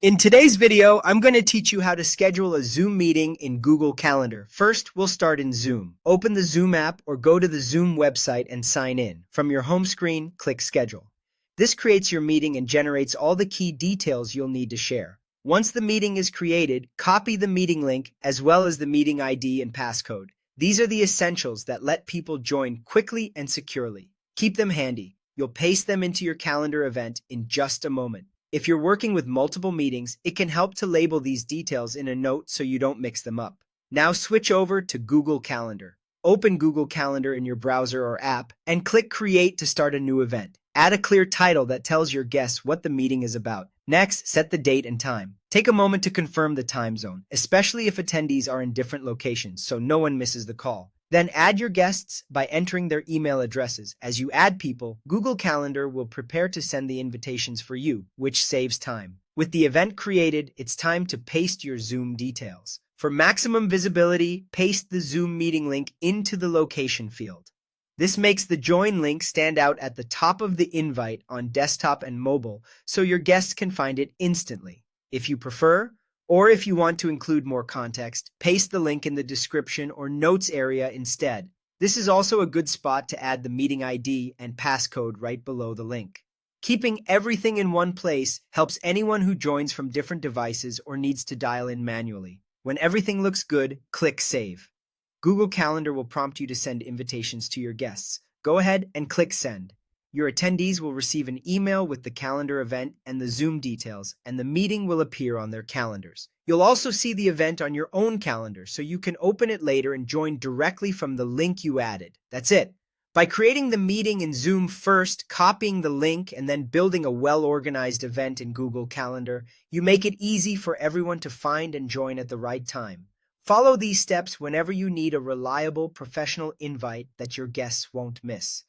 In today's video, I'm going to teach you how to schedule a Zoom meeting in Google Calendar. First, we'll start in Zoom. Open the Zoom app or go to the Zoom website and sign in. From your home screen, click Schedule. This creates your meeting and generates all the key details you'll need to share. Once the meeting is created, copy the meeting link as well as the meeting ID and passcode. These are the essentials that let people join quickly and securely. Keep them handy. You'll paste them into your calendar event in just a moment. If you're working with multiple meetings, it can help to label these details in a note so you don't mix them up. Now switch over to Google Calendar. Open Google Calendar in your browser or app and click Create to start a new event. Add a clear title that tells your guests what the meeting is about. Next, set the date and time. Take a moment to confirm the time zone, especially if attendees are in different locations so no one misses the call. Then add your guests by entering their email addresses. As you add people, Google Calendar will prepare to send the invitations for you, which saves time. With the event created, it's time to paste your Zoom details. For maximum visibility, paste the Zoom meeting link into the location field. This makes the join link stand out at the top of the invite on desktop and mobile so your guests can find it instantly. If you prefer, or if you want to include more context, paste the link in the description or notes area instead. This is also a good spot to add the meeting ID and passcode right below the link. Keeping everything in one place helps anyone who joins from different devices or needs to dial in manually. When everything looks good, click Save. Google Calendar will prompt you to send invitations to your guests. Go ahead and click Send. Your attendees will receive an email with the calendar event and the Zoom details, and the meeting will appear on their calendars. You'll also see the event on your own calendar, so you can open it later and join directly from the link you added. That's it. By creating the meeting in Zoom first, copying the link, and then building a well-organized event in Google Calendar, you make it easy for everyone to find and join at the right time. Follow these steps whenever you need a reliable professional invite that your guests won't miss.